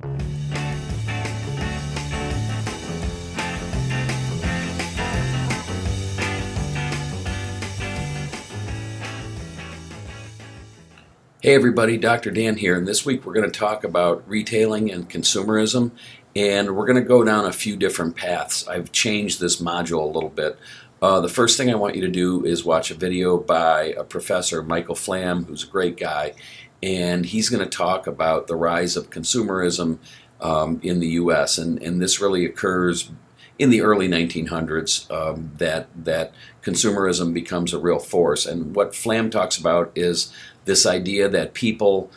Hey everybody, Dr. Dan here, and this week we're going to talk about retailing and consumerism, and we're going to go down a few different paths. I've changed this module a little bit. The first thing I want you to do is watch a video by a professor, Michael Flam, who's a great guy, and he's going to talk about the rise of consumerism in the U.S., and this really occurs in the early 1900s, that consumerism becomes a real force. And what Flam talks about is this idea that people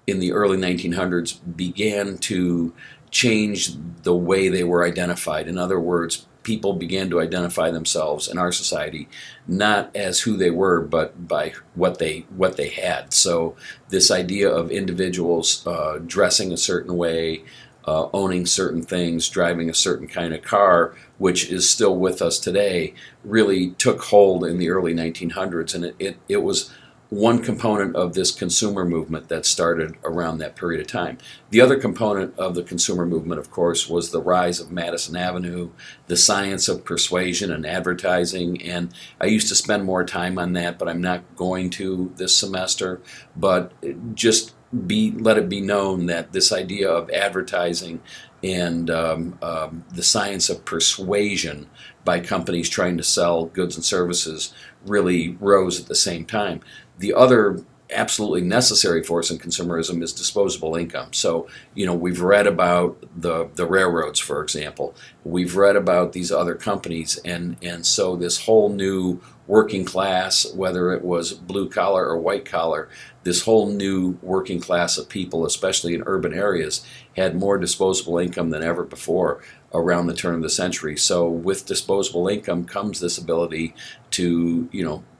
in the early 1900s began to change the way they were identified. In other words, people began to identify themselves in our society not as who they were, but by what they had. So this idea of individuals dressing a certain way, owning certain things, driving a certain kind of car, which is still with us today, really took hold in the early 1900s, and it was one component of this consumer movement that started around that period of time. The other component of the consumer movement, of course, was the rise of Madison Avenue, the science of persuasion and advertising, and I used to spend more time on that, but I'm not going to this semester. But just let it be known that this idea of advertising and the science of persuasion by companies trying to sell goods and services really rose at the same time. The other absolutely necessary force in consumerism is disposable income. So, we've read about the railroads, for example. We've read about these other companies, and so this whole new working class, whether it was blue collar or white collar, this whole new working class of people, especially in urban areas, had more disposable income than ever before around the turn of the century. So with disposable income comes this ability to,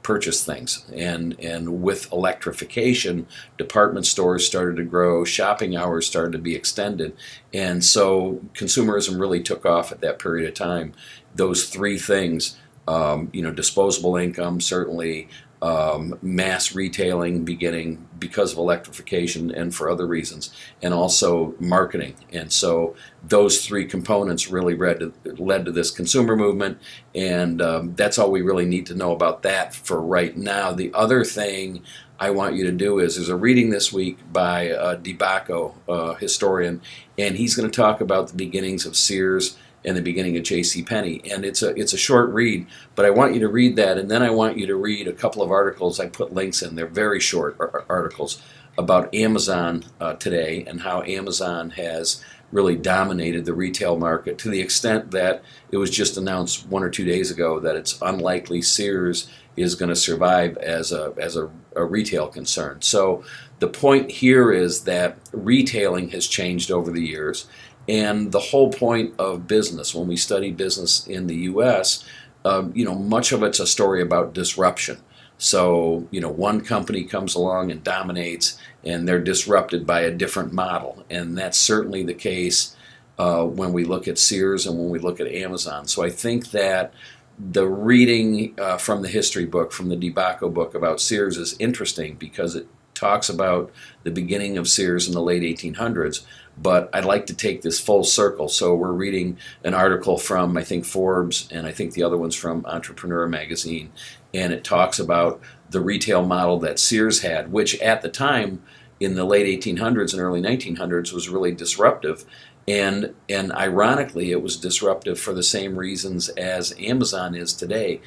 purchase things. And with electrification, department stores started to grow, shopping hours started to be extended, and so consumerism really took off at that period of time. Those three things, disposable income, certainly, mass retailing beginning because of electrification and for other reasons, and also marketing. And so those three components really led to this consumer movement, and that's all we really need to know about that for right now. The other thing I want you to do is there's a reading this week by DeBacco, a historian, and he's going to talk about the beginnings of Sears and the beginning of J.C. Penney. And it's a short read, but I want you to read that, and then I want you to read a couple of articles. I put links in. They're very short articles about Amazon today, and how Amazon has really dominated the retail market to the extent that it was just announced 1 or 2 days ago that it's unlikely Sears is going to survive as a retail concern. So the point here is that retailing has changed over the years. And the whole point of business, when we study business in the U.S., much of it's a story about disruption. So, one company comes along and dominates, and they're disrupted by a different model. And that's certainly the case when we look at Sears and when we look at Amazon. So I think that the reading from the history book, from the DeBacco book about Sears, is interesting because it talks about the beginning of Sears in the late 1800s, but I'd like to take this full circle. So we're reading an article from, I think, Forbes, and I think the other one's from Entrepreneur magazine, and it talks about the retail model that Sears had, which at the time in the late 1800s and early 1900s was really disruptive. And ironically, it was disruptive for the same reasons as Amazon is today.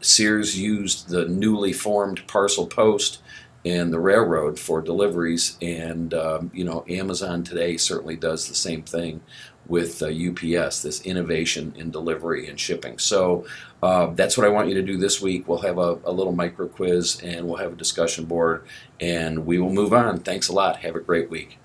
Sears used the newly formed parcel post and the railroad for deliveries, and Amazon today certainly does the same thing with UPS, this innovation in delivery and shipping. So that's what I want you to do this week. We'll have a little micro quiz, and we'll have a discussion board, and we will move on. Thanks a lot. Have a great week.